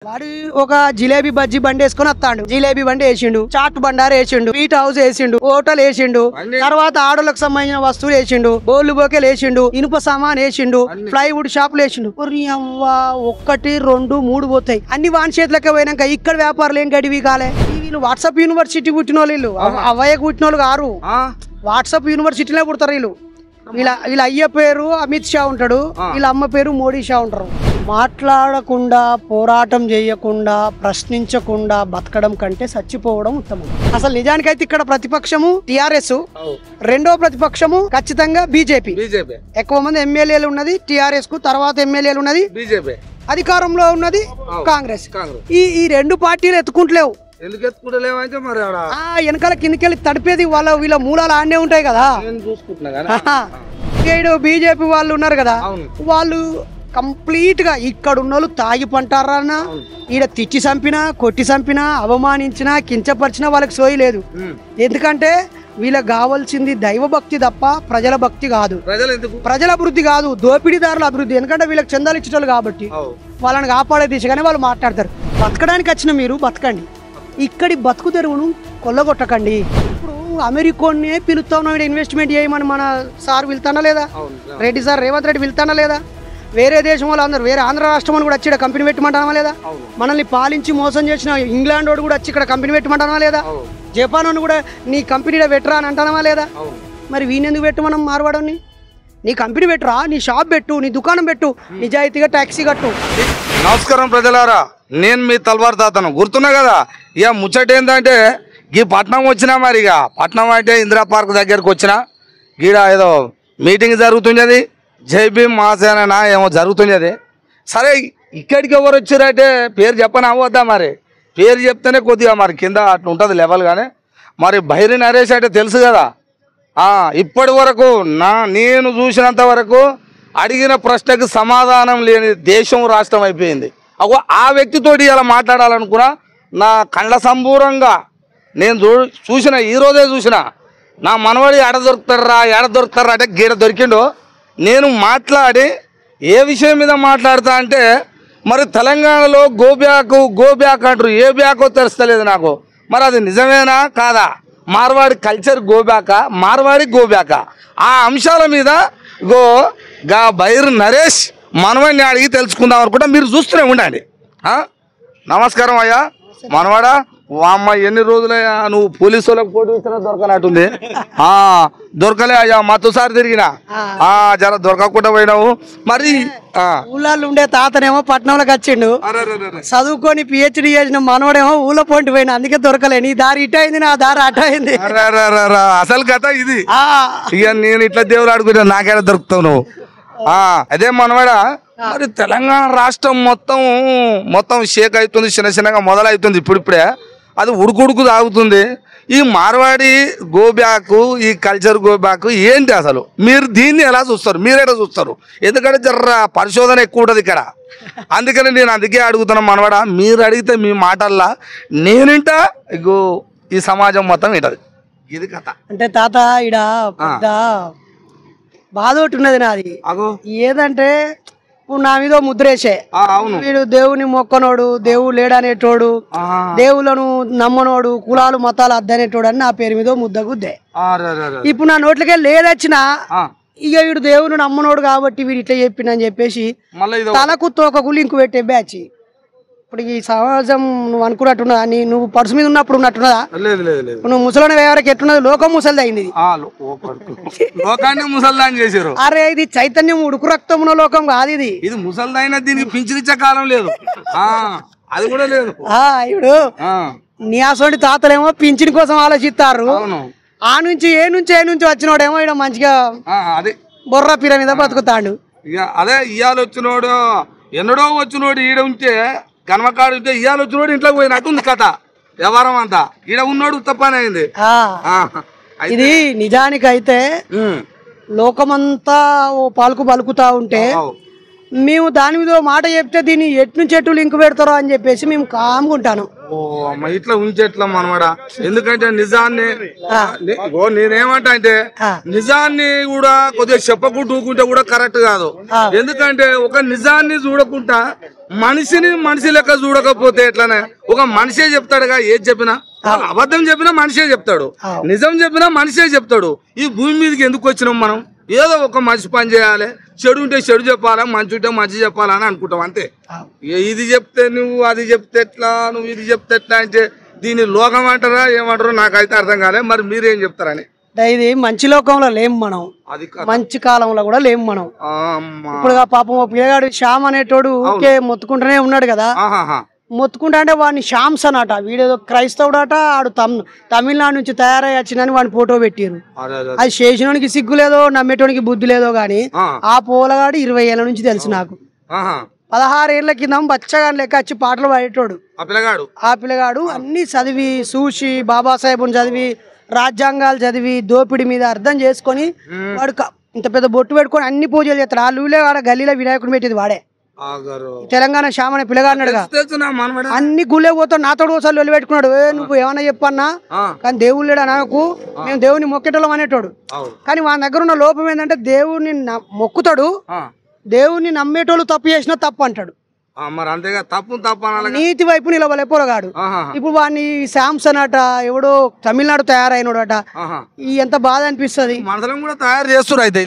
వాడు ఒక జిలేబీ బజ్జీ బండి వేసుకుని వస్తాడు. జిలేబీ బండి వేసిండు, చాట్ బండారు వేసిండు, స్వీట్ హౌస్ వేసిండు, హోటల్ వేసిండు, తర్వాత ఆడోళ్ళకి సంబంధించిన వస్తువులు వేసిండు, బోర్లు బోకెలు వేసిండు, ఇనుప సామాన్ వేసిండు, ప్లైవుడ్ షాపులు వేసిండు. ఒక్కటి 2 3 పోతాయి. అన్ని వాన్ చేతులకే పోయినాక ఇక్కడ వ్యాపారాలు ఏం గడివి కాలే. వీళ్ళు వాట్సాప్ యూనివర్సిటీ పుట్టిన వాళ్ళు, అవయ్యకు పుట్టిన వాళ్ళు కారు. వాట్సాప్ యూనివర్సిటీలో పుడతారు వీళ్ళు. వీళ్ళ అయ్య పేరు అమిత్ షా ఉంటాడు, వీళ్ళ అమ్మ పేరు మోడీ షా ఉంటారు. మాట్లాడకుండా, పోరాటం చేయకుండా, ప్రశ్నించకుండా బతకడం కంటే చచ్చిపోవడం ఉత్తమం. అసలు నిజానికైతే ఇక్కడ ప్రతిపక్షము టిఆర్ఎస్, రెండో ప్రతిపక్షము ఖచ్చితంగా బీజేపీ. ఎక్కువ మంది ఎమ్మెల్యేలు ఉన్నది టిఆర్ఎస్ కు, తర్వాత ఎమ్మెల్యేలు ఉన్నది బీజేపీ, అధికారంలో ఉన్నది కాంగ్రెస్. ఈ రెండు పార్టీలు ఎత్తుకుంటలేవు. ఎందుకు ఎత్తుకుంటలేమంటే మరి వెనకాల కిందకెళ్ళి తడిపేది వీళ్ళ మూలాలు ఆడనే ఉంటాయి కదా. బీజేపీ వాళ్ళు ఉన్నారు కదా, వాళ్ళు కంప్లీట్ గా ఇక్కడ ఉన్న వాళ్ళు తాగి పంటారన్నా, ఈడ తిచ్చి చంపినా, కొట్టి చంపినా, అవమానించినా, కించపరిచినా వాళ్ళకి సోయి లేదు. ఎందుకంటే వీళ్ళకి కావాల్సింది దైవ భక్తి తప్ప ప్రజల భక్తి కాదు, ప్రజల అభివృద్ధి కాదు, దోపిడీదారుల అభివృద్ధి. ఎందుకంటే వీళ్ళకి చందాలు ఇచ్చేటోళ్ళు కాబట్టి వాళ్ళని కాపాడే దిశగానే వాళ్ళు మాట్లాడతారు. బతకడానికి వచ్చిన మీరు బతకండి, ఇక్కడి బతుకు తెరువును కొల్లగొట్టకండి. ఇప్పుడు అమెరికానే పిలుస్తా ఉన్నాం ఇన్వెస్ట్మెంట్ చేయమని, మన సార్ వెళ్తానా లేదా, రెడ్డి సార్ రేవంత్ రెడ్డి వెళ్తానా లేదా, వేరే దేశం వాళ్ళు అందరు, వేరే ఆంధ్ర రాష్ట్రం అని కూడా వచ్చి ఇక్కడ కంపెనీ పెట్టమంటానా లేదా, మనల్ని పాలించి మోసం చేసిన ఇంగ్లాండ్ వాడు కూడా వచ్చి ఇక్కడ కంపెనీ పెట్టమంటానా లేదా, జపాన్ వాడిని కూడా నీ కంపెనీలో పెట్టరా అని అంటానా లేదా. మరి వీణెందుకు పెట్టు మనం మార్వాడని? నీ కంపెనీ పెట్టురా, నీ షాప్ పెట్టు, నీ దుకాణం పెట్టు, నిజాయితీగా ట్యాక్సీ కట్టు. నమస్కారం ప్రజలారా, నేను మీ తల్వార్ తాతను. గుర్తున్నా కదా, ఇక ముచ్చట ఏంటంటే ఈ పట్నం వచ్చినా, మరి ఇక పట్నం అంటే ఇందిరా పార్క్ దగ్గరకు వచ్చినా, గీడ ఏదో మీటింగ్ జరుగుతున్నది, జై భీమ్ మహాసేన ఏమో జరుగుతున్నది. సరే ఇక్కడికి ఎవరు వచ్చారంటే పేరు చెప్పని అవ్వద్దా, మరి పేరు చెప్తేనే కొద్దిగా మరి కింద అట్లా ఉంటుంది లెవెల్. కానీ మరి బైరి నరేష్ అంటే తెలుసు కదా, ఇప్పటి వరకు నేను చూసినంత వరకు అడిగిన ప్రశ్నకు సమాధానం లేని దేశం రాష్ట్రం అయిపోయింది. ఆ వ్యక్తితోటి ఇలా మాట్లాడాలనుకున్నా, నా కళ్ళ సంబూరంగా నేను చూసిన, ఈరోజే చూసిన, నా మనవాడి ఎడ దొరుకుతారా అంటే గీడ దొరికిండు. నేను మాట్లాడి ఏ విషయం మీద మాట్లాడతా అంటే, మరి తెలంగాణలో గోబ్యాక్ అంటారు, ఏ బ్యాకో తెలుస్తలేదు నాకు. మరి అది నిజమేనా కాదా? మార్వాడి కల్చర్ మార్వాడి గోబ్యాక, ఆ అంశాల మీద బైర్ నరేష్ మనవాడిని అడిగి తెలుసుకుందాం అనుకుంటా. మీరు చూస్తూనే ఉండండి. నమస్కారం అయ్యా మనవాడా. అమ్మ ఎన్ని రోజులయ్యా నువ్వు పోలీసు వాళ్ళకి పోటీ ఇచ్చినా దొరకనట్టుంది. దొరకలే అయ్యా, మత్తుసారి తిరిగినా జర దొరకకుండా పోయినావు. మరి ఊళ్ళో ఉండే తాతనేమో పట్నంలోకి వచ్చిండు, చదువుకొని పిహెచ్డి చేసిన మనోడేమో ఊళ్ళో పోటీ పోయినా, అందుకే దొరకలే. నీ దారి ఇటు అయింది, నా దారి అటు అయింది. అసలు కథ ఇది. ఇక నేను ఇట్లా దేవుడు ఆడుకుంటా, నాకేడా దొరుకుతావు నువ్వు. అదే మనవాడా, మరి తెలంగాణ రాష్ట్రం మొత్తం షేక్ అవుతుంది, చిన్నగా మొదలవుతుంది. ఇప్పుడిప్పుడే అది ఉడుకుడుకు తాగుతుంది. ఈ మార్వాడి గోబ్యాక్, ఈ కల్చర్ గోబ్యాక్ ఏంటి అసలు? మీరు దీన్ని ఎలా చూస్తారు? మీరేలా చూస్తారు? ఎందుకంటే జర పరిశోధన ఎక్కువ ఉంటుంది ఇక్కడ. అందుకని నేను అందుకే అడుగుతున్నా మనవాడా, మీరు అడిగితే మీ మాటల్లా నేనింటా, ఇగో ఈ సమాజం మొత్తం వింటది. ఇది కథ. అంటే తాత ఇడ పెద్ద బాధ ఒకటి ఉన్నది నాది. ఏదంటే ఇప్పుడు నా మీద ముద్రేసే, వీడు దేవుని మొక్కనోడు, దేవుడు లేడనేటోడు, దేవులను నమ్మనోడు, కులాలు మతాలు అద్దనేటోడు అని నా పేరు మీద ముద్ద గుద్దే. ఇప్పుడు నా నోట్లకే లేదొచ్చినా, ఇక వీడు దేవుని నమ్మనోడు కాబట్టి వీడు ఇట్లా చెప్పిండని చెప్పేసి తలకు తోకకు లింకు పెట్టే బ్యాచ్. ఇప్పుడు ఈ సమాజం నువ్వు అనుకున్నట్టున్నదా? నువ్వు పర్సు మీద ఉన్నప్పుడు ఉన్నట్టున్నదా? నువ్వు ముసలి ఎవరికి ఎట్టున్నది? లోకం ముసలిది అయింది. అరే ఇది చైతన్యం ఉడుకు రక్తం ఉన్న లోకం కాదు ఇది. ఇది ముసలిదైనా దీనికి పింఛనిచ్చే కాలం లేదు, అది కూడా లేదు. ఇప్పుడు నీ అసోంటి తాతలేమో పింఛన్ కోసం ఆలోచిస్తారు. ఆ నుంచి ఏ నుంచి వచ్చినోడేమో ఇక్కడ మంచిగా బొర్ర పిర మీద బతుకుతాడు. అదే ఇవాళ వచ్చినోడు ఎన్నడో వచ్చినోడు ఈడ ఉంటే కనమకాడు ఉంటే ఇవాళ వచ్చినోడు ఇంట్లోకి పోయినట్టుంది కథ. వ్యవహారం అంతా ఈడ ఉన్నోడు తప్పని అయింది. ఇది నిజానికైతే లోకమంతా ఓ పాలకు పలుకుతా ఉంటే మేము దాని మీద మాట చెప్తే దీన్ని ఎట్నుంచి ఎటు లింక్ పెడతారో అని చెప్పేసి మేము కామ్గుంటాను. ఇట్లా ఉంచేట్లా మనవాడా, ఎందుకంటే నిజాన్ని నేనేమంటా అంటే నిజాన్ని కూడా కొద్దిగా చెప్పకుంటూ ఊకుంటే కూడా కరెక్ట్ కాదు. ఎందుకంటే ఒక నిజాన్ని చూడకుండా మనిషిని మనిషి లెక్క చూడకపోతే ఎట్లానే ఒక మనిషే చెప్తాడుగా ఏది చెప్పినా అబద్ధం చెప్పినా మనిషే చెప్తాడు నిజం చెప్పినా మనిషే చెప్తాడు ఈ భూమి మీదకి ఎందుకు వచ్చినాం మనం ఏదో ఒక మంచి పని చేయాలి చెడు ఉంటే చెడు చెప్పాలా మంచి ఉంటే మంచి చెప్పాలని అనుకుంటాం అంతే ఇది చెప్తే నువ్వు అది చెప్తే ఎట్లా నువ్వు ఇది చెప్తే ఎట్లా అంటే దీన్ని లోకం అంటారా ఏమంటారో నాకైతే అర్థం కాలే మరి మీరేం చెప్తారని ఇది మంచి లోకంలో లేము మనం మంచి కాలంలో కూడా లేము మనం ఇప్పుడు పాపం పిల్లగాడు శ్యామ్ అనేటోడు ఊకే మొత్తుకుంటూనే ఉన్నాడు కదా మొత్తుకుంటా అంటే వాడిని శ్యామ్స్ అనట వీడేదో క్రైస్తవుడట ఆడు తమిళనాడు నుంచి తయారై వచ్చిందని వాడిని ఫోటో పెట్టారు అది చేసినోనికి సిగ్గు లేదో నమ్మేటోనికి బుద్ధి లేదో గాని ఆ పోలగాడు 20 ఏళ్ల నుంచి తెలుసు నాకు 16 ఏళ్ల కింద బచ్చగా లెక్క వచ్చి పాటలు పాడేటోడు ఆ పిల్లగాడు అన్ని చదివి చూసి బాబాసాహెబ్ని చదివి రాజ్యాంగాలు చదివి దోపిడి మీద అర్థం చేసుకొని వాడు ఇంత పెద్ద బొట్టు పెట్టుకొని అన్ని పూజలు చేస్తాడు ఆ లూలే వాడ గల్లీలో వినాయకుడు పెట్టేది వాడే తెలంగాణ శ్యామ్ అనే పిల్లగాడుగా అన్ని గుళ్ళే పోతాడు నాతోడు ఒకసారి వెళ్ళి పెట్టుకున్నాడు నువ్వు ఏమన్నా చెప్పన్నా కానీ దేవుడు లేడా నాకు మేము దేవుని మొక్కేటోళ్ళం అనేటోడు కానీ వాళ్ళ దగ్గర ఉన్న లోపం ఏంటంటే దేవుడిని మొక్కుతాడు దేవుడిని నమ్మేటోళ్ళు తప్పు చేసినా తప్పు అంటాడు నీతి వైపు నిలవలే పోరగాడు ఇప్పుడు వాడిని శాంసన్ అట ఎవడో తమిళనాడు తయారైనడట ఈ ఎంత బాధ అనిపిస్తుంది తయారు చేస్తారు అయితే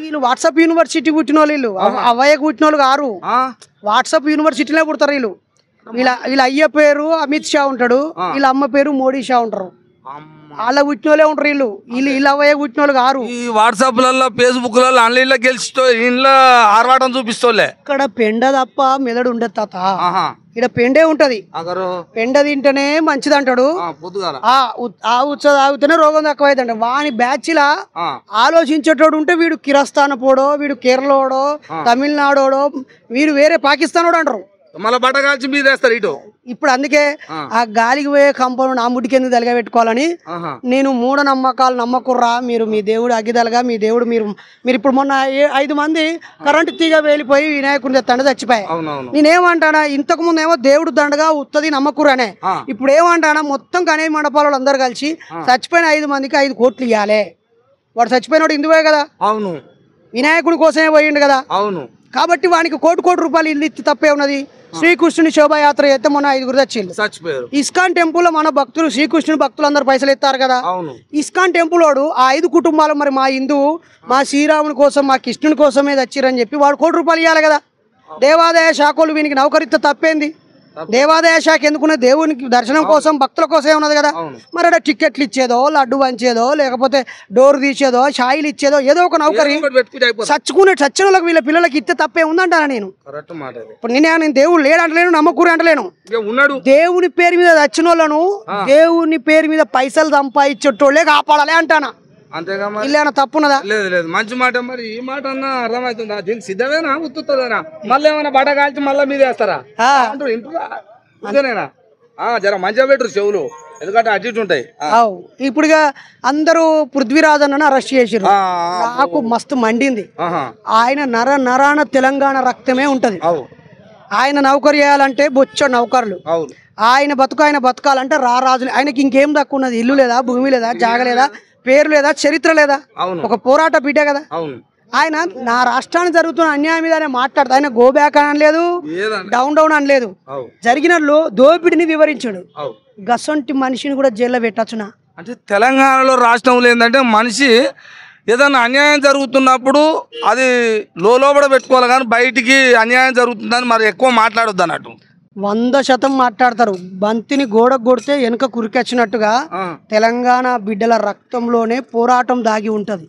వీళ్ళు వాట్సాప్ యూనివర్సిటీ పుట్టిన వీళ్ళు అవయ్య పుట్టిన వాళ్ళు కారు వాట్సాప్ యూనివర్సిటీలో పుడతారు వీళ్ళు వీళ్ళ అయ్య పేరు అమిత్ షా ఉంటాడు వీళ్ళ అమ్మ పేరు మోడీ షా ఉంటారు వాళ్ళ పుట్టిన వాళ్ళే ఉంటారు వీళ్ళు వీళ్ళు అవయ్య పుట్టిన వాళ్ళు కారు ఈ వాట్సాప్ లలో ఫేస్బుక్ లలో ఆన్లైన్ లో గెలిచితో ఇంట్లో ఆర్వాటం చూపిస్తోలే ఇక్కడ పెండ తప్ప మెదడు ఉండదు తాత ఇక్కడ పెండే ఉంటది పెండ తింటేనే మంచిది అంటాడు ఆ ఉత్సవ తాగితేనే రోగం తక్కువ అవుతుంట వాని బ్యాచ్ లా ఆలోచించేటోడు ఉంటే వీడు కిరస్థాన పోడో వీడు కేరళోడో తమిళనాడోడో వీడు వేరే పాకిస్తానోడు అంటారు మళ్ళీ బట్ట కాల్చి మీద వేస్తారు ఇటు ఇప్పుడు అందుకే ఆ గాలికి పోయే కంపను నా ముడికి ఎందుకు తలగా పెట్టుకోవాలని నేను మూఢనమ్మకాలు నమ్మకుర్రా మీరు మీ దేవుడు అగ్గిదలగా మీ దేవుడు మీరు ఇప్పుడు మొన్న 5 మంది కరెంటు తీగ వేలిపోయి వినాయకుడి తండ్రి చచ్చిపోయాయి నేనేమంటానా ఇంతకు ముందు ఏమో దేవుడు దండగా ఉత్తది నమ్మకుర్రానే ఇప్పుడు ఏమంటానా మొత్తం కనే మండపాలు అందరు కలిసి చచ్చిపోయిన 5 మందికి 5 కోట్లు ఇవ్వాలి వాడు చచ్చిపోయినాడు ఇందువే కదా అవును వినాయకుడి కోసమే పోయిండు కదా అవును కాబట్టి వానికి కోటి రూపాయలు ఇల్లు ఇచ్చి తప్పే ఉన్నది శ్రీకృష్ణుని శోభాయాత్ర చేస్తే మొన్న 5 చచ్చిపోయారు ఇస్కాన్ టెంపుల్ లో మన భక్తులు శ్రీకృష్ణుని భక్తులు అందరు పైసలు ఇస్తారు కదా ఇస్కాన్ టెంపుల్ వాడు ఆ 5 కుటుంబాలు మరి మా హిందువు మా శ్రీరాముని కోసం మా కృష్ణుని కోసమే చచ్చిరని చెప్పి వాడు కోటి రూపాయలు ఇవ్వాలి కదా దేవాదాయ శాఖలు వీనికి నౌకరితో తప్పేంది దేవాదాయ శాఖ ఎందుకున్న దేవునికి దర్శనం కోసం భక్తుల కోసమే ఉన్నది కదా మరి అక్కడ టికెట్లు ఇచ్చేదో లడ్డు పంచేదో లేకపోతే డోర్ తీసేదో షాయిలు ఇచ్చేదో ఏదో ఒక నౌకరి చచ్చిన వాళ్ళకి వీళ్ళ పిల్లలకి ఇస్తే తప్పే ఉందంటారా నేను ఇప్పుడు నేను దేవుడు లేడంటలేను నమ్మకూరు అంటలేను దేవుని పేరు మీద చచ్చిన వాళ్ళను దేవుని పేరు మీద పైసలు సంపాదించేటోళ్ళే కాపాడాలి అంటానా అంతేగా తప్పున్నదా లేదు లేదు మంచి మాట మరి ఈ మాట అన్నా అర్థమవుతుందా దీనికి సిద్ధమేనా ఉత్తుతుందేనా మళ్ళీ ఏమైనా బట్ట కాల్చి మళ్ళీ మీద వేస్తారా ఇంట్లోనేనా జర మంచిగా పెట్టరు చెవులు ఎందుకంటే అటు ఇటు ఉంటాయి ఇప్పుడుగా అందరూ పృథ్వీరాజ్ అన్న అరెస్ట్ చేసారు నాకు మస్తు మండింది ఆయన నరాన తెలంగాణ రక్తమే ఉంటది ఆయన నౌకరు చేయాలంటే బొచ్చ నౌకర్లు ఆయన బతకాలంటే రారాజులు ఆయనకి ఇంకేం తక్కువ ఉన్నది ఇల్లు లేదా భూమి లేదా జాగ లేదా పేరు లేదా చరిత్ర లేదా ఒక పోరాట బిడ్డ కదా ఆయన నా రాష్ట్రానికి జరుగుతున్న అన్యాయం మీద మాట్లాడతాడు ఆయన గో బ్యాక్ అనలేదు డౌన్ అనలేదు జరిగిన దోపిడిని వివరించాడు గసంటి మనిషిని కూడా జైల్లో పెట్టచ్చునా అంటే తెలంగాణలో రాష్ట్రంలో ఏంటంటే మనిషి ఏదైనా అన్యాయం జరుగుతున్నప్పుడు అది లోపల పెట్టుకోవాలి కానీ బయటికి అన్యాయం జరుగుతుందని మరి ఎక్కువ మాట్లాడొద్దు అన్నట్టు 100% మాట్లాడతారు బంతిని గోడ కొడితే వెనుక కురికొచ్చినట్టుగా తెలంగాణ బిడ్డల రక్తంలోనే పోరాటం దాగి ఉంటది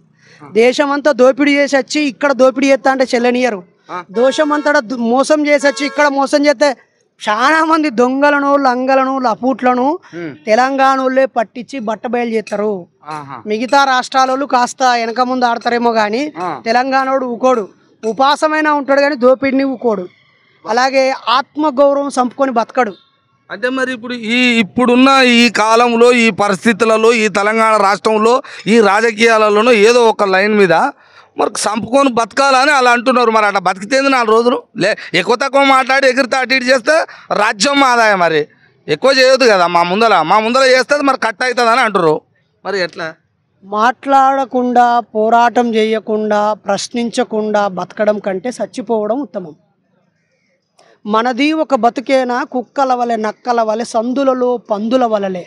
దేశమంతా దోపిడీ చేసి వచ్చి ఇక్కడ దోపిడీ చేస్తా అంటే చెల్లనియరు దోషమంతటా మోసం చేసి వచ్చి ఇక్కడ మోసం చేస్తే చాలా మంది దొంగలను లంగలను లపూట్లను తెలంగాణలో పట్టించి బట్టబయలు చేస్తారు మిగతా రాష్ట్రాల కాస్త వెనక ముందు ఆడతారేమో గాని తెలంగాణోడు ఊకోడు ఉపాసమైన ఉంటాడు కానీ దోపిడిని ఊకోడు అలాగే ఆత్మగౌరవం సంపుకొని బతకడు అంటే మరి ఇప్పుడున్న ఈ కాలంలో ఈ పరిస్థితులలో ఈ తెలంగాణ రాష్ట్రంలో ఈ రాజకీయాలలోనూ ఏదో ఒక లైన్ మీద మరి సంపుకొని బతకాలని అలా అంటున్నారు మరి అట్లా బతికితేంది 4 రోజులు ఎక్కువ తక్కువ మాట్లాడి ఎగిరితే అటు ఇటు చేస్తే రాజ్యం ఆదాయం మరి ఎక్కువ చేయొద్దు కదా మా ముందర చేస్తే మరి కట్ అవుతుంది అని అంటారు మరి ఎట్లా మాట్లాడకుండా పోరాటం చేయకుండా ప్రశ్నించకుండా బతకడం కంటే చచ్చిపోవడం ఉత్తమం మనది ఒక బతుకేనా కుక్కల వలె నక్కల వలె సందులలో పందుల వలలే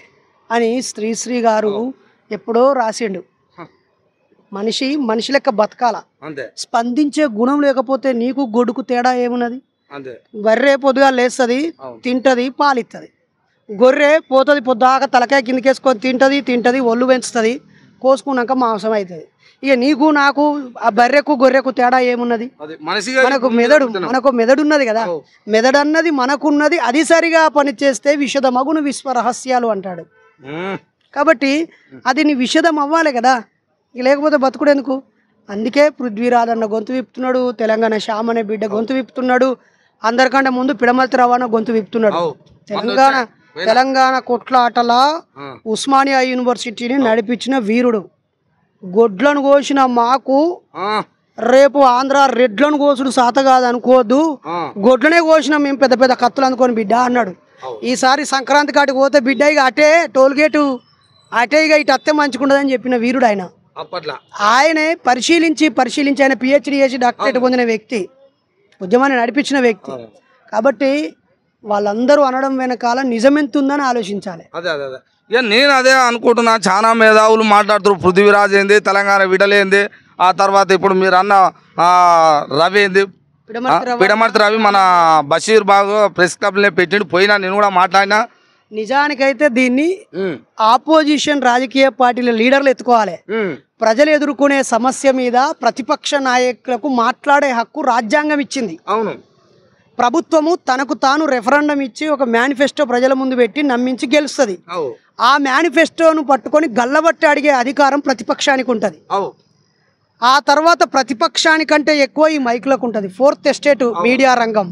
అని శ్రీశ్రీ గారు ఎప్పుడో రాసిండు. మనిషి లెక్క బతకాల, స్పందించే గుణం లేకపోతే నీకు గొడుకు తేడా ఏమున్నది? గొర్రె పొద్దుగా లేస్తుంది, తింటది, పాలిస్తుంది. గొర్రె పోతుంది పొద్దాక తలకాయ కిందకేసుకొని తింటది, ఒళ్ళు పెంచుతుంది, కోసుకున్నాక మాంసం అవుతుంది. ఇక నీకు నాకు ఆ బర్రెకు గొర్రెకు తేడా ఏమున్నది? మనకు మెదడు ఉన్నది కదా, మెదడు అన్నది మనకున్నది. అది సరిగా పనిచేస్తే విషద మగును విశ్వ రహస్యాలు అంటాడు. కాబట్టి అది నీ విషదం అవ్వాలి కదా, లేకపోతే బతుకుడు ఎందుకు? అందుకే పృథ్వీరాజ్ అన్న గొంతు విప్పుతున్నాడు, తెలంగాణ శ్యామ్ అనే బిడ్డ గొంతు విప్పుతున్నాడు, అందరికంటే ముందు పిడమర్తి రవాణా గొంతు విప్పుతున్నాడు. తెలంగాణ కొట్లాటల ఉస్మానియా యూనివర్సిటీని నడిపించిన వీరుడు. గొడ్లను కోసిన మాకు రేపు ఆంధ్ర రెడ్లను కోసుడు సాత కాదు అనుకోవద్దు, గొడ్లనే కోసిన మేము పెద్ద పెద్ద కత్తులు అనుకోని బిడ్డ అన్నాడు. ఈసారి సంక్రాంతి కాటికి పోతే బిడ్డ ఇక అటే టోల్గేటు అటే ఇక ఇటు అత్తే మంచుకుంటుందని చెప్పిన వీరుడు ఆయన. ఆయనే పరిశీలించి ఆయన పిహెచ్డి చేసి డాక్టరేట్ పొందిన వ్యక్తి, ఉద్యమాన్ని నడిపించిన వ్యక్తి. కాబట్టి వాళ్ళందరూ అనడం వెనకాల నిజమెంత ఉందని ఆలోచించాలి. ఇక నేను అదే అనుకుంటున్నా. చాలా మేధావులు మాట్లాడుతారు, పృథ్వీరాజ్ ఏంది, తెలంగాణ విడలేంది, ఆ తర్వాత ఇప్పుడు మీరు అన్న రవి ఏంది, పిడమర్తి రవి మన బషీర్ బాగు ప్రెస్ క్లబ్లే పెట్టిండు, పోయినా నేను కూడా మాట్లాడినా. నిజానికైతే దీన్ని ఆపోజిషన్ రాజకీయ పార్టీల లీడర్లు ఎత్తుకోవాలి. ప్రజలు ఎదుర్కొనే సమస్య మీద ప్రతిపక్ష నాయకులకు మాట్లాడే హక్కు రాజ్యాంగం ఇచ్చింది. అవును, ప్రభుత్వము తనకు తాను రెఫరెండం ఇచ్చి ఒక మేనిఫెస్టో ప్రజల ముందు పెట్టి నమ్మించి గెలుస్తుంది. ఆ మేనిఫెస్టోను పట్టుకొని గల్లబట్టి అడిగే అధికారం ప్రతిపక్షానికి ఉంటుంది. ఆ తర్వాత ప్రతిపక్షానికంటే ఎక్కువ ఈ మైకులకు ఉంటుంది. ఫోర్త్ ఎస్టేట్ మీడియా రంగం.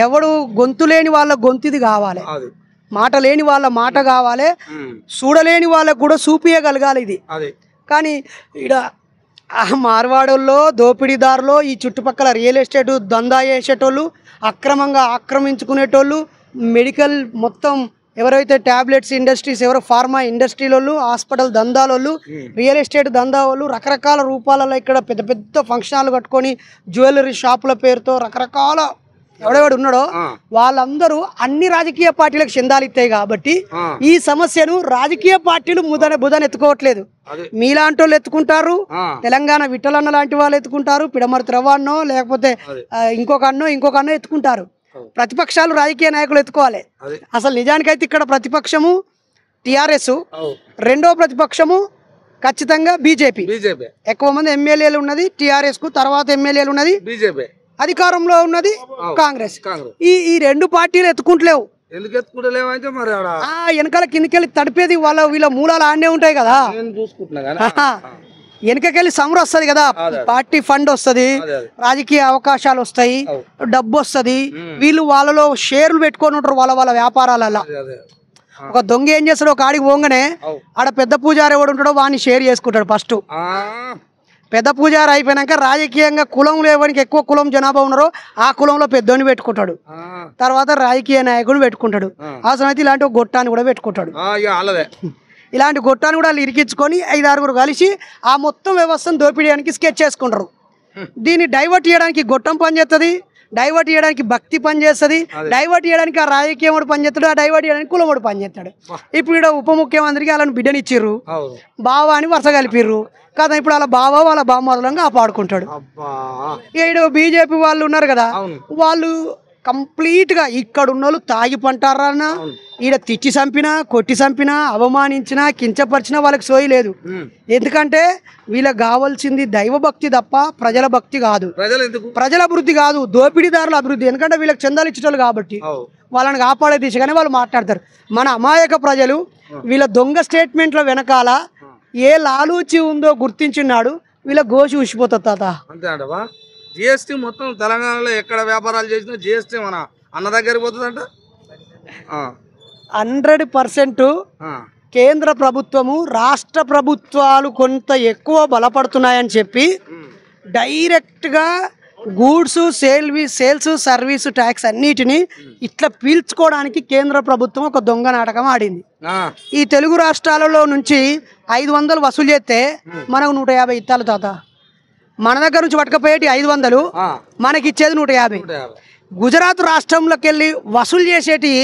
ఎవడు గొంతు లేని వాళ్ళ గొంతుది కావాలి, మాట లేని వాళ్ళ మాట కావాలి, చూడలేని వాళ్ళకు కూడా చూపియగలగాలి ఇది. కానీ ఈడ మార్వాడోళ్ళు, దోపిడీదారులు, ఈ చుట్టుపక్కల రియల్ ఎస్టేట్ దందా చేసేటోళ్ళు, అక్రమంగా ఆక్రమించుకునేటోళ్ళు, మెడికల్ మొత్తం ఎవరైతే ట్యాబ్లెట్స్ ఇండస్ట్రీస్, ఎవరో ఫార్మా ఇండస్ట్రీలోళ్ళు, హాస్పిటల్ దందాలోళ్ళు, రియల్ ఎస్టేట్ దందాలు, రకరకాల రూపాలలో ఇక్కడ పెద్ద పెద్ద ఫంక్షన్లు కట్టుకొని జ్యువెలరీ షాపుల పేరుతో రకరకాల ఎవడెవడు ఉన్నాడో వాళ్ళందరూ అన్ని రాజకీయ పార్టీలకు చెందాలు ఇస్తాయి. కాబట్టి ఈ సమస్యను రాజకీయ పార్టీలు బుధన ఎత్తుకోవట్లేదు, మీలాంటి వాళ్ళు ఎత్తుకుంటారు, తెలంగాణ విఠలన్న లాంటి వాళ్ళు ఎత్తుకుంటారు, పిడమర్తి రవాణో లేకపోతే ఇంకొక అన్నో ఎత్తుకుంటారు. ప్రతిపక్షాలు రాజకీయ నాయకులు ఎత్తుకోవాలి. అసలు నిజానికైతే ఇక్కడ ప్రతిపక్షము టిఆర్ఎస్, రెండో ప్రతిపక్షము ఖచ్చితంగా బీజేపీ. ఎక్కువ మంది ఎమ్మెల్యేలు ఉన్నది టిఆర్ఎస్ కు, తర్వాత ఎమ్మెల్యేలు ఉన్నది బీజేపీ, అధికారంలో ఉన్నది కాంగ్రెస్. ఈ రెండు పార్టీలు ఎత్తుకుంటలేవు. ఎందుకు ఎత్తుకుంటలేవు అంటే మరి వెనకాల కిందకెళ్ళి తడిపేది వీళ్ళ మూలాలు ఆడనే ఉంటాయి కదా. వెనకకెళ్ళి సమరు వస్తుంది కదా, పార్టీ ఫండ్ వస్తుంది, రాజకీయ అవకాశాలు వస్తాయి, డబ్బు వస్తుంది. వీళ్ళు వాళ్ళలో షేర్లు పెట్టుకొని ఉంటారు వాళ్ళ వ్యాపారాలలో. ఒక దొంగ ఏం చేస్తాడు, ఒక ఆడికి పోగానే ఆడ పెద్ద పూజారి ఎవడు ఉంటాడో వాడిని షేర్ చేసుకుంటాడు. ఫస్ట్ పెద్ద పూజారి అయిపోయినాక రాజకీయంగా కులం లేవనికి ఎక్కువ కులం జనాభా ఉన్నారో ఆ కులంలో పెద్దోని పెట్టుకుంటాడు, తర్వాత రాజకీయ నాయకుడు పెట్టుకుంటాడు, అవసరమైతే ఇలాంటి ఒక గొట్టాన్ని కూడా పెట్టుకుంటాడు. ఇలాంటి గొట్టాన్ని కూడా వాళ్ళు ఇరికించుకొని 5-6 కలిసి ఆ మొత్తం వ్యవస్థను దోపిడీయడానికి స్కెచ్ చేసుకుంటారు. దీన్ని డైవర్ట్ చేయడానికి గొట్టం పనిచేస్తుంది, డైవర్ట్ చేయడానికి భక్తి పనిచేస్తుంది, డైవర్ట్ చేయడానికి ఆ రాజకీయం వాడు పనిచేస్తాడు, ఆ డైవర్ట్ చేయడానికి కులం వాడు పనిచేస్తాడు. ఇప్పుడు ఇక్కడ ఉప ముఖ్యమంత్రికి వాళ్ళని బిడ్డనిచ్చిర్రు, బావా అని వరుస కలిపిర్రు కదా. ఇప్పుడు వాళ్ళ బావ వాళ్ళ బామ్మరులంగా కాపాడుకుంటాడు. ఈడు బీజేపీ వాళ్ళు ఉన్నారు కదా, వాళ్ళు కంప్లీట్ గా ఇక్కడ ఉన్న వాళ్ళు తాగి పంటారన్నా, ఈడ తిచ్చి చంపినా, కొట్టి చంపినా, అవమానించినా, కించపరిచినా వాళ్ళకి సోయి లేదు. ఎందుకంటే వీళ్ళకి కావాల్సింది దైవ భక్తి తప్ప ప్రజల భక్తి కాదు, ప్రజల అభివృద్ధి కాదు, దోపిడీదారుల అభివృద్ధి. ఎందుకంటే వీళ్ళకి చందాలు ఇచ్చేటోళ్ళు కాబట్టి వాళ్ళని కాపాడే దిశగానే వాళ్ళు మాట్లాడతారు. మన అమాయక ప్రజలు వీళ్ళ దొంగ స్టేట్మెంట్ల వెనకాల ఏ లాలూచి ఉందో గుర్తించున్నాడు, వీళ్ళ గోషి ఉసిపోతుంది తాత. జిఎస్టీ మొత్తం తెలంగాణలో ఎక్కడ వ్యాపారాలు చేసినా జిఎస్టీ మన అన్న దగ్గరికి పోతుందంట. 100% కేంద్ర ప్రభుత్వము రాష్ట్ర ప్రభుత్వాలు కొంత ఎక్కువ బలపడుతున్నాయని చెప్పి డైరెక్ట్గా గూడ్స్ సేల్స్ సర్వీస్ ట్యాక్స్ అన్నిటినీ ఇట్లా పీల్చుకోవడానికి కేంద్ర ప్రభుత్వం ఒక దొంగ నాటకం ఆడింది. ఈ తెలుగు రాష్ట్రాలలో నుంచి 500 వసూలు చేస్తే మనకు 150 ఇత్తాలు తాత. మన దగ్గర నుంచి పట్టుకపోయేటి 500, మనకి ఇచ్చేది 150. గుజరాత్ రాష్ట్రంలోకి వెళ్ళి వసూలు చేసేటి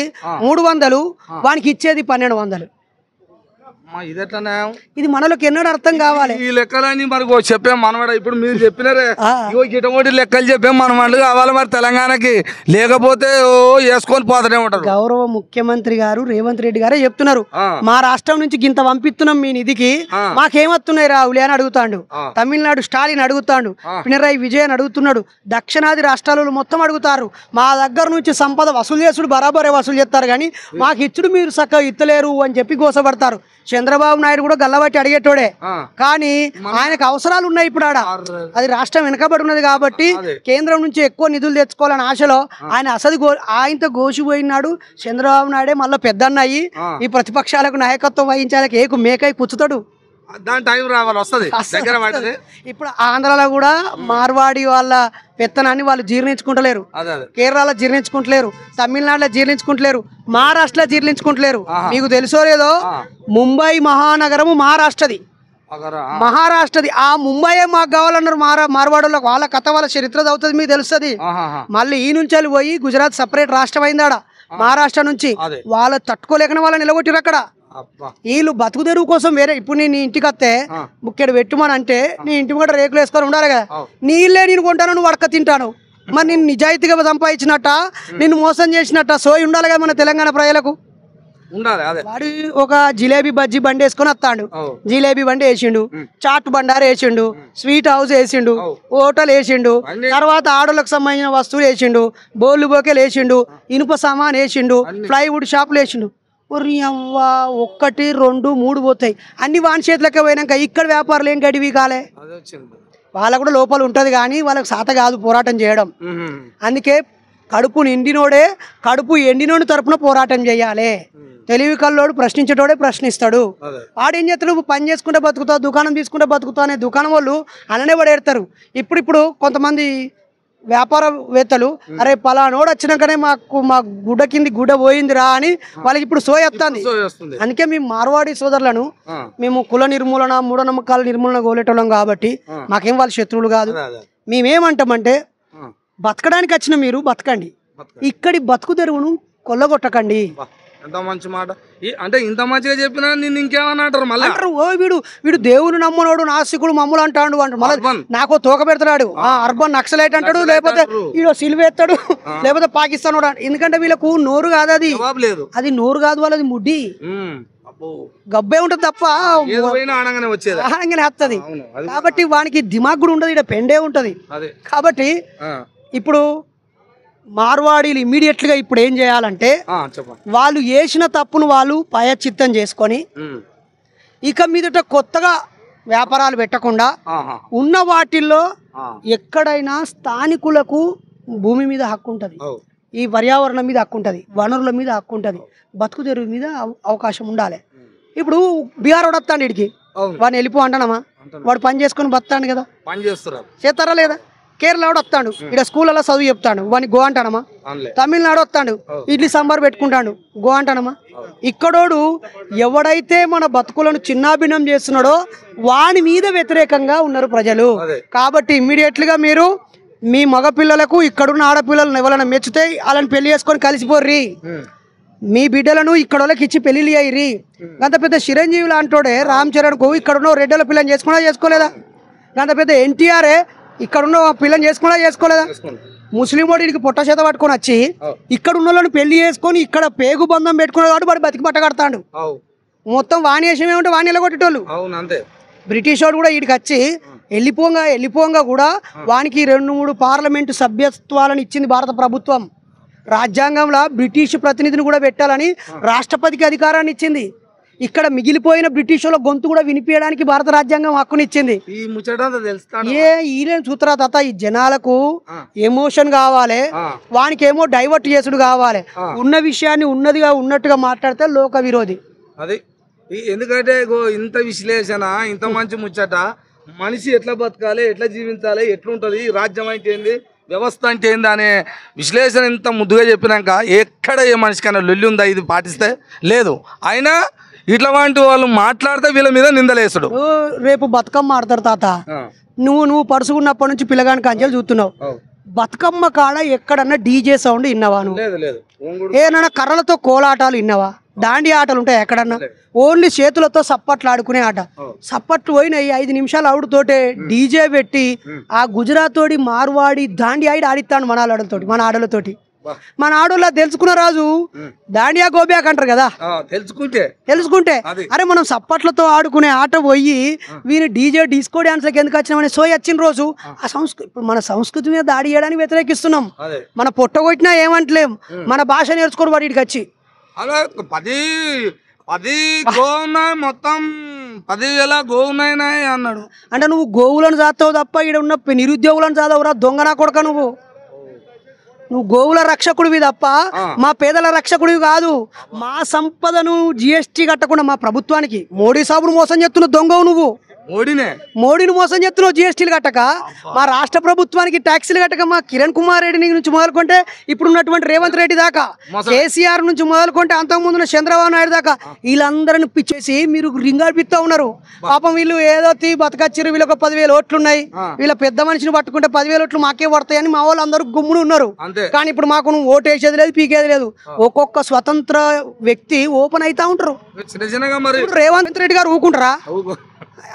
300, వానికి ఇచ్చేది 1200. ఇది మనలోకి ఎన్నడూ అర్థం కావాలి. ఈ లెక్కలని మరి చెప్పాం మనవాడ. ఇప్పుడు మీరు చెప్పినారే ఇటువంటి లెక్కలు చెప్పాం మనవాళ్ళు కావాలి మరి తెలంగాణకి. లేకపోతే వేసుకొని పోతూనే ఉంటారు. గౌరవ ముఖ్యమంత్రి గారు రేవంత్ రెడ్డి గారే చెప్తున్నారు, మా రాష్ట్రం నుంచి గింత పంపిస్తున్నాం మీ నిధికి, మాకేమొస్తున్నాయి రావులే అని అడుగుతాడు. తమిళనాడు స్టాలిన్ అడుగుతాడు, పినరాయి విజయన్ అడుగుతున్నాడు, దక్షిణాది రాష్ట్రాలలో మొత్తం అడుగుతారు. మా దగ్గర నుంచి సంపద వసూలు చేసుడు బరాబరే వసూలు చేస్తారు, కానీ మాకు ఇచ్చుడు మీరు చక్కగా ఇత్తలేరు అని చెప్పి గోసపడతారు. చంద్రబాబు నాయుడు కూడా గల్లబట్టి అడిగేటోడే, కానీ ఆయనకు అవసరాలు ఉన్నాయి ఇప్పుడు ఆడ. అది రాష్ట్రం వెనకబడి ఉన్నది కాబట్టి కేంద్రం నుంచి ఎక్కువ నిధులు తెచ్చుకోవాలని ఆశలో ఆయన ఆయనతో గోసిపోయినాడు. చంద్రబాబు నాయుడే మళ్ళీ పెద్దన్నయ్యి ఈ ప్రతిపక్షాలకు నాయకత్వం వహించాలకి ఏకు మేకై కూర్చుతాడు. ఇప్పుడు ఆంధ్రాలో కూడా మార్వాడి వాళ్ళ పెత్తనాన్ని వాళ్ళు జీర్ణించుకుంటలేరు, కేరళలో జీర్ణించుకుంటలేరు, తమిళనాడులో జీర్ణించుకుంటలేరు, మహారాష్ట్రలో జీర్ణించుకుంటలేరు. మీకు తెలుసో లేదో, ముంబై మహానగరము మహారాష్ట్రది. ఆ ముంబై మాకు కావాలన్నారు మార్వాడులకు. వాళ్ళ కథ వాళ్ళ చరిత్ర అవుతుంది, మీకు తెలుస్తుంది. మళ్ళీ ఈ నుంచి పోయి గుజరాత్ సపరేట్ రాష్ట్రం అయిందాడ మహారాష్ట్ర నుంచి. వాళ్ళు తట్టుకోలేకనే వాళ్ళు నిలగొట్టిరు అక్కడ. వీళ్ళు బతుకు తెరువు కోసం వేరే. ఇప్పుడు నీ ఇంటికి వస్తే ముఖ్యడు పెట్టుమని అంటే నీ ఇంటి కూడా రేకులు వేసుకొని ఉండాలి కదా. నీళ్ళే నేను కొంటాను, నువ్వు వడక తింటాను. మరి నేను నిజాయితీగా సంపాదించినట్ట, నిన్ను మోసం చేసినట్ట సోయి ఉండాలి కదా మన తెలంగాణ ప్రజలకు. వాడు ఒక జిలేబీ బజ్జీ బండి వేసుకొని వస్తాడు, జిలేబీ బండి వేసిండు, చాట్ బండారు వేసిండు, స్వీట్ హౌస్ వేసిండు, హోటల్ వేసిండు, తర్వాత ఆడోళ్ళకి సంబంధించిన వస్తువులు వేసిండు, బోళ్ళు బోకెలు వేసిండు, ఇనుప సామాన్ వేసిండు, ప్లైవుడ్ షాపులు వేసిండు. అవ్వ 1, 2, 3 పోతాయి. అన్ని వాని చేతులకే పోయినాక ఇక్కడ వ్యాపారాలు ఏం గడివి కాలే. వాళ్ళకు కూడా లోపల ఉంటది, కానీ వాళ్ళకి సాత కాదు పోరాటం చేయడం. అందుకే కడుపు ఎండినోడి తరపున పోరాటం చేయాలి. తెలివి కల్లోడు ప్రశ్నించేటోడే ప్రశ్నిస్తాడు. వాడు ఏం చేస్తాడు, పని చేసుకుంటే బతుకుతావు, దుకాణం తీసుకుంటే బతుకుతావు అనే దుకాణం వాళ్ళు అలానే పడేడతారు. ఇప్పుడు కొంతమంది వ్యాపారవేత్తలు, అరే పలానోడు వచ్చినాకనే మా గుడ్డ కింది గుడ్డ పోయిందిరా అని వాళ్ళకి ఇప్పుడు సోయొస్తుంది. అందుకే మేము మార్వాడి సోదరులను మేము కుల నిర్మూలన, మూఢనమ్మకాల నిర్మూలన గోలేటోళ్ళం కాబట్టి మాకేం వాళ్ళు శత్రువులు కాదు. మేమేమంటామంటే, బతకడానికి వచ్చిన మీరు బతకండి, ఇక్కడి బతుకు తెరువును కొల్లగొట్టకండి. ఎంత మంచి మాట. అంటే ఇంత మంచిగా చెప్పినా నిన్ను ఇంకేమన్నా అంటారు మళ్ళీ. అంటారు, వీడు దేవుని నమ్మనోడు, నాస్తికుడు, మమ్ములు అంటాడు అంటారు. మళ్ళీ నాకు తోక పెడతాడు, అర్బన్ నక్సలైట్ అంటాడు, లేకపోతే వీడు సిలువేస్తాడు, లేకపోతే పాకిస్తాన్ వాడు. ఎందుకంటే వీళ్ళకు నోరు కాదు, అది నోరు కాదు, వాళ్ళది ముడ్డి గబ్బే ఉంటది తప్ప ఆనంగానే వస్తుంది. కాబట్టి వానికి దిమాగ్ కూడా ఉండదు, ఇక్కడ పెండే ఉంటది. కాబట్టి ఇప్పుడు మార్వాడీలు ఇమ్మీడియట్గా ఇప్పుడు ఏం చేయాలంటే, వాళ్ళు చేసిన తప్పును వాళ్ళు పయచిత్తం చేసుకొని ఇక మీదట కొత్తగా వ్యాపారాలు పెట్టకుండా ఉన్న వాటిల్లో ఎక్కడైనా స్థానికులకు భూమి మీద హక్కు ఉంటుంది, ఈ పర్యావరణం మీద హక్కు ఉంటుంది, వనరుల మీద హక్కు ఉంటుంది, బతుకు తెరువు మీద అవకాశం ఉండాలి. ఇప్పుడు బీహార్ వాడు వస్తాడు, ఇడికి వాడిని వెళ్ళిపో అంటానమ్మా, వాడు పని చేసుకొని బతాడు కదా, చేస్తారా లేదా? కేరళ వాడు వస్తాడు, ఇక్కడ స్కూళ్ళలో చదువు చెప్తాడు, వాడిని గో అంటానమ్మా. తమిళనాడు వస్తాడు, ఇడ్లీ సాంబార్ పెట్టుకుంటాడు, గో అంటానమ్మా. ఇక్కడోడు ఎవడైతే మన బతుకులను చిన్నాభిన్నం చేస్తున్నాడో వాని మీద వ్యతిరేకంగా ఉన్నారు ప్రజలు. కాబట్టి ఇమ్మీడియట్లీగా మీరు మీ మగ పిల్లలకు ఇక్కడున్న ఆడపిల్లలను ఎవరైనా మెచ్చితే వాళ్ళని పెళ్లి చేసుకొని కలిసిపోర్రి. మీ బిడ్డలను ఇక్కడ వాళ్ళకి ఇచ్చి పెళ్లి అయ్యి. గంత పెద్ద చిరంజీవి లాంటోడే రామ్ చరణ్కు ఇక్కడున్న రెడ్డల పిల్లని చేసుకోలేదా? గంత పెద్ద ఎన్టీఆర్ఏ ఇక్కడున్న పిల్లని చేసుకోలేదా? ముస్లిం వాడికి పొట్ట చేత పట్టుకొని వచ్చి ఇక్కడ ఉన్న వాళ్ళని పెళ్లి చేసుకొని ఇక్కడ పేగు బంధం పెట్టుకున్నాడు కాబట్టి వాడు బతికి పట్ట కడతాడు. మొత్తం వాణి వేషం ఏమంటే వాణి ఎలగొట్టేటోళ్ళు. బ్రిటిష్ వాడు కూడా వీడికి వచ్చి వెళ్ళిపోంగా కూడా వానికి 2-3 పార్లమెంటు సభ్యత్వాలను ఇచ్చింది భారత ప్రభుత్వం. రాజ్యాంగంలో బ్రిటిష్ ప్రతినిధిని కూడా పెట్టాలని రాష్ట్రపతికి అధికారాన్ని ఇచ్చింది. ఇక్కడ మిగిలిపోయిన బ్రిటిష్ వాళ్ళ గొంతు కూడా వినిపించడానికి భారత రాజ్యాంగం హక్కునిచ్చింది. ఈయన చూతరా తాత, ఈ జనాలకు ఎమోషన్ కావాలి, వానికి ఏమో డైవర్ట్ చేసుడు కావాలి. ఉన్న విషయాన్ని ఉన్నదిగా ఉన్నట్టుగా మాట్లాడితే లోక విరోధి. అది ఎందుకంటే ఇంత విశ్లేషణ, ఇంత మంచి ముచ్చట, మనిషి ఎట్లా బతకాలి, ఎట్లా జీవించాలి, ఎట్లుంటది, రాజ్యం అంటే ఏంది, వ్యవస్థ అంటే ఏంది అనే విశ్లేషణ ఇంత ముద్దుగా చెప్పినాక ఎక్కడ ఏ మనిషికైనా లొల్లి ఉందా ఇది పాటిస్తే? లేదు. అయినా ఇట్లా వంటి వాళ్ళు మాట్లాడితే వీళ్ళ మీద నిందలేసుడు. రేపు బతుకమ్మ ఆడతారు తాత, నువ్వు పరుసుకున్నప్పటి నుంచి పిల్లగానికి అంచెలు చూస్తున్నావు, బతుకమ్మ కాడ ఎక్కడన్నా డీజే సౌండ్ విన్నావా నువ్వు? లేదు లేదు. ఏమన్నా కర్రలతో కోలాటాలు విన్నావా? దాండి ఆటలు ఉంటాయి ఎక్కడన్నా? ఓన్లీ చేతులతో సప్పట్లు ఆడుకునే ఆట. సప్పట్లు పోయినాయి 5 నిమిషాలు ఆవిడతోటే డీజే పెట్టి ఆ గుజరాత్ తోటి మార్వాడి దాండి ఆడి ఆడిస్తాను మన ఆడలతోటి, మన ఆడలతోటి. మన ఆడోళ్ళ తెలుసుకున్న రాజు దాండియా గోబ్యాక్ అంటారు కదా, తెలుసుకుంటే అరే మనం సప్పట్లతో ఆడుకునే ఆట పోయి వీని డీజే డిస్కో డాన్స్లకి ఎందుకు వచ్చినామని సోయి వచ్చిన రోజు ఆ సంస్కృతి, మన సంస్కృతి మీద దాడి చేయడానికి వ్యతిరేకిస్తున్నాం. మన పొట్ట కొట్టినా ఏమంటలేం, మన భాష నేర్చుకోరు వాడికి వచ్చి. అలా 10 గోవున్నాయి, మొత్తం 10,000 గోవున్నాయి అన్నాడు. అంటే నువ్వు గోవులను చాతావు తప్ప ఇక్కడ ఉన్న నిరుద్యోగులను చాదవురా దొంగనా కొడక. నువ్వు గోవుల రక్షకుడివి తప్ప మా పేదల రక్షకుడివి కాదు. మా సంపదను జిఎస్టీ కట్టకుండా మా ప్రభుత్వానికి మోడీ సాబును మోసం చేస్తున్నావు దొంగవు నువ్వు. మోడీని మోసం చేస్తున్నావు జిఎస్టీలు కట్టక, మా రాష్ట్ర ప్రభుత్వానికి ట్యాక్సీలు కట్టక, మా కిరణ్ కుమార్ రెడ్డి నుంచి మొదలుకుంటే ఇప్పుడు ఉన్నటువంటి రేవంత్ రెడ్డి దాకా, కేసీఆర్ నుంచి మొదలుకుంటే అంతకుముందు చంద్రబాబు నాయుడు దాకా వీళ్ళందరిని పిచ్చేసి మీరు రింగాడిపిస్తా ఉన్నారు. పాపం వీళ్ళు ఏదో బతకచ్చిరు, వీళ్ళకి 10,000 ఓట్లు ఉన్నాయి, వీళ్ళ పెద్ద మనిషిని పట్టుకుంటే 10,000 ఓట్లు మాకే పడతాయని మా వాళ్ళు అందరూ గుమ్మును ఉన్నారు. కానీ ఇప్పుడు మాకు నువ్వు ఓటు వేసేది లేదు, పీకేది లేదు. ఒక్కొక్క స్వతంత్ర వ్యక్తి ఓపెన్ అవుతా ఉంటారు. రేవంత్ రెడ్డి గారు ఊకుంటారా?